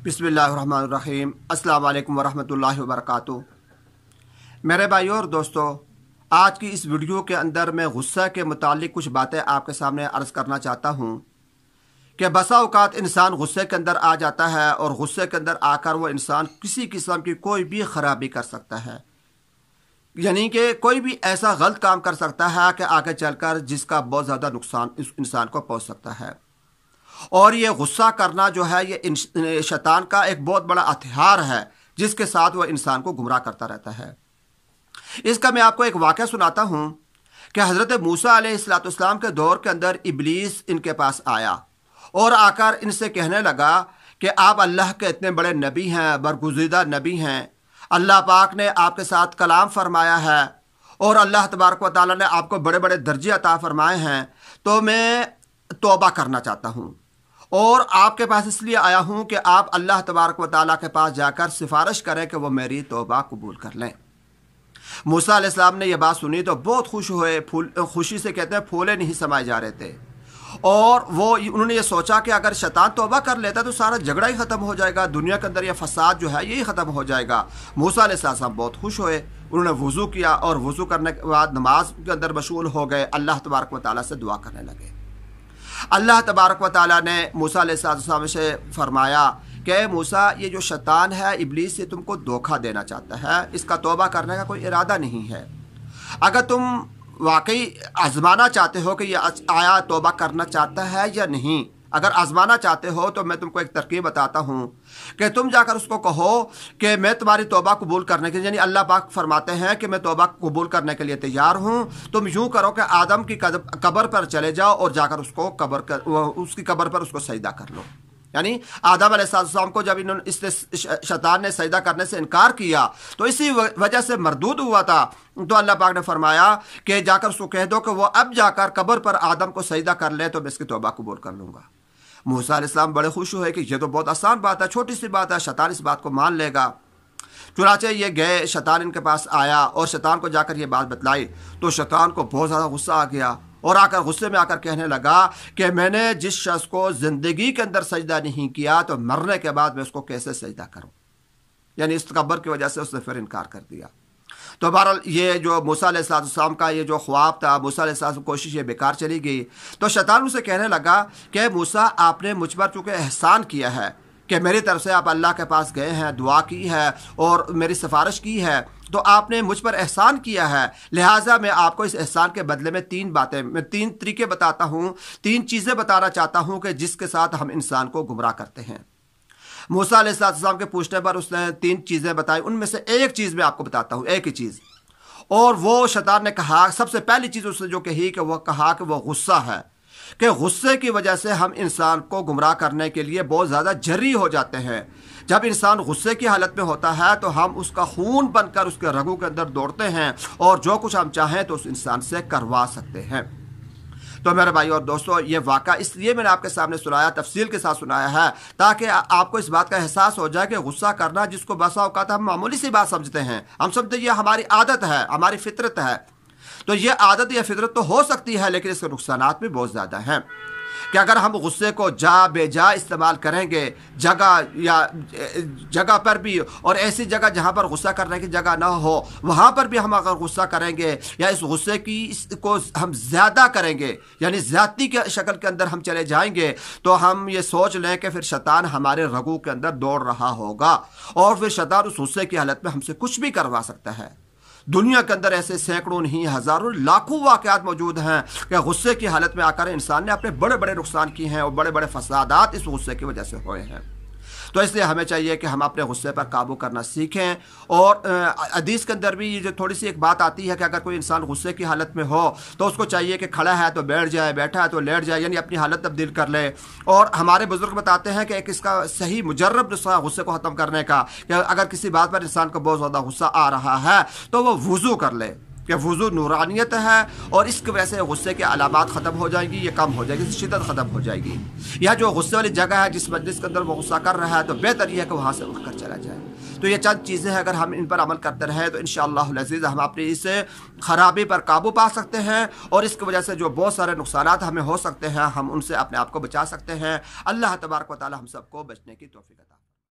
बिस्मिल्लाहिर्रहमानिर्रहीम। अस्सलाम वालेकुम वरहमतुल्लाहि वबरकातुहू। मेरे भाइयों और दोस्तों, आज की इस वीडियो के अंदर मैं गुस्सा के मुतालिक कुछ बातें आपके सामने अर्ज़ करना चाहता हूँ कि बसा औकात इंसान गुस्से के अंदर आ जाता है और गुस्से के अंदर आकर वो इंसान किसी किस्म की कोई भी ख़राबी कर सकता है, यानी कि कोई भी ऐसा गलत काम कर सकता है कि आगे चलकर जिसका बहुत ज़्यादा नुकसान इस इंसान को पहुँच सकता है। और ये गुस्सा करना जो है ये शैतान का एक बहुत बड़ा हथियार है जिसके साथ वह इंसान को गुमराह करता रहता है। इसका मैं आपको एक वाक़या सुनाता हूँ कि हज़रत मूसा अलैहिस्सलाम के दौर के अंदर इब्लीस इनके पास आया और आकर इनसे कहने लगा कि आप अल्लाह के इतने बड़े नबी हैं, बरगुज़ीदा नबी हैं, अल्लाह पाक ने आपके साथ कलाम फरमाया है और अल्लाह तबारक व तआला ने आपको बड़े बड़े दर्जे अता फरमाए हैं, तो मैं तौबा करना चाहता हूँ और आपके पास इसलिए आया हूँ कि आप अल्लाह तबारक व तआला के पास जाकर सिफारिश करें कि वो मेरी तौबा कबूल कर लें। मूसा अलैहिस्सलाम ने यह बात सुनी तो बहुत खुश हुए, खुशी से कहते हैं फूले नहीं समाए जा रहे थे। और उन्होंने ये सोचा कि अगर शैतान तौबा कर लेता तो सारा झगड़ा ही ख़त्म हो जाएगा, दुनिया के अंदर यह फसाद जो है यही ख़त्म हो जाएगा। मूसा अलैहिस्सलाम बहुत खुश हुए, उन्होंने वज़ू किया और वज़ू करने के बाद नमाज के अंदर मशगूल हो गए, अल्लाह तबारक व तआला से दुआ करने लगे। अल्लाह तबारक व तआला ने मूसा अलैहिस्सलाम से फरमाया कि मूसा, ये जो शैतान है इब्लीस, ये तुमको धोखा देना चाहता है, इसका तौबा करने का कोई इरादा नहीं है। अगर तुम वाकई आजमाना चाहते हो कि ये आया तौबा करना चाहता है या नहीं, अगर आजमाना चाहते हो तो मैं तुमको एक तरकीब बताता हूँ कि तुम जाकर उसको कहो कि मैं तुम्हारी तौबा कबूल करने के लिए, यानी अल्लाह पाक फरमाते हैं कि मैं तौबा कबूल करने के लिए तैयार हूँ। तुम यूँ करो कि आदम की कब्र पर चले जाओ और जाकर उसको उसकी कब्र पर उसको सजदा कर लो। यानी आदम अलैहिस्सलाम को जब इन्होंने शैतान ने सजदा करने से इनकार किया तो इसी वजह से मरदूद हुआ था, तो अल्लाह पाक ने फरमाया कि जाकर उसको कह दो कि वो अब जाकर कब्र पर आदम को सजदा कर ले तो मैं इसकी तौबा कबूल कर लूँगा। मूसा अलैहिस्सलाम बड़े खुश हुए कि ये तो बहुत आसान बात है, छोटी सी बात है, शैतान इस बात को मान लेगा। चुनाचे ये गए, शैतान इनके पास आया और शैतान को जाकर ये बात बतलाई तो शैतान को बहुत ज़्यादा गुस्सा आ गया और आकर गुस्से में आकर कहने लगा कि मैंने जिस शख्स को ज़िंदगी के अंदर सजदा नहीं किया तो मरने के बाद मैं उसको कैसे सजदा करूं, यानी इस तकब्बुर की वजह से उसने फिर इनकार कर दिया। तो बहरहाल ये जो मूसा अलैहिस्सलाम का ये जो ख्वाब था, मूसा अलैहिस्सलाम की कोशिश ये बेकार चली गई। तो शैतान उसे कहने लगा कि मूसा, आपने मुझ पर चूँकि एहसान किया है कि मेरी तरफ से आप अल्लाह के पास गए हैं, दुआ की है और मेरी सिफारिश की है, तो आपने मुझ पर एहसान किया है, लिहाजा मैं आपको इस एहसान के बदले में तीन तरीके बताता हूँ, तीन चीज़ें बताना चाहता हूँ कि जिसके साथ हम इंसान को गुमराह करते हैं। मूसा अलैहिस्सलाम के पूछने पर उसने तीन चीज़ें बताई, उनमें से एक चीज़ मैं आपको बताता हूँ, एक ही चीज़। और वो शैतान ने कहा, सबसे पहली चीज़ उसने जो कही कि वह कहा कि वह गुस्सा है, कि गुस्से की वजह से हम इंसान को गुमराह करने के लिए बहुत ज़्यादा जर्री हो जाते हैं। जब इंसान गुस्से की हालत में होता है तो हम उसका खून बनकर उसके रगों के अंदर दौड़ते हैं और जो कुछ हम चाहें तो उस इंसान से करवा सकते हैं। तो मेरे भाई और दोस्तों, ये वाक़ा इसलिए मैंने आपके सामने सुनाया, तफसील के साथ सुनाया है, ताकि आपको इस बात का एहसास हो जाए कि गुस्सा करना, जिसको बसा औकात हम मामूली सी बात समझते हैं, हम समझते ये हमारी आदत है, हमारी फितरत है, तो ये आदत या फितरत तो हो सकती है लेकिन इसके नुकसानात भी बहुत ज़्यादा हैं कि अगर हम गुस्से को बेजा इस्तेमाल करेंगे जगह पर भी, और ऐसी जगह जहाँ पर गुस्सा करने की जगह ना हो वहाँ पर भी हम अगर गुस्सा करेंगे या इस गुस्से को हम ज़्यादा करेंगे, यानी ज़्यादती के शक्ल के अंदर हम चले जाएंगे, तो हम ये सोच लें कि फिर शैतान हमारे रगों के अंदर दौड़ रहा होगा और फिर शैतान उस गुस्से की हालत में हमसे कुछ भी करवा सकता है। दुनिया के अंदर ऐसे सैकड़ों नहीं, हज़ारों, लाखों वाक़यात मौजूद हैं कि गुस्से की हालत में आकर इंसान ने अपने बड़े बड़े नुकसान किए हैं और बड़े बड़े फसादात इस गुस्से की वजह से हुए हैं। तो इसलिए हमें चाहिए कि हम अपने गुस्से पर काबू करना सीखें। और हदीस के अंदर भी ये जो थोड़ी सी एक बात आती है कि अगर कोई इंसान गुस्से की हालत में हो तो उसको चाहिए कि खड़ा है तो बैठ जाए, बैठा है तो लेट जाए, यानी अपनी हालत तब्दील कर ले। और हमारे बुजुर्ग बताते हैं कि एक इसका सही मुजर्रब नुस्खा गुस्से को ख़त्म करने का, कि अगर किसी बात पर इंसान को बहुत ज़्यादा गुस्सा आ रहा है तो वो वज़ू कर ले, कि वज़ू नूरानियत है और इसकी वजह से गुस्से के अलामात ख़त्म हो जाएंगी, ये कम हो जाएगी, शिद्दत ख़त्म हो जाएगी। या जो गुस्से वाली जगह है जिस मजलिस के अंदर वो गुस्सा कर रहा है तो बेहतर यह है कि वहाँ से उठ कर चला जाए। तो ये चंद चीज़ें हैं, अगर हम इन पर अमल करते रहें तो इंशाअल्लाह अज़ीज़ हम अपनी इस ख़राबी पर काबू पा सकते हैं और इसकी वजह से जो बहुत सारे नुकसानात हमें हो सकते हैं हम उनसे अपने आप को बचा सकते हैं। अल्लाह तबारक व तआला हम सबको बचने की तौफीक अता।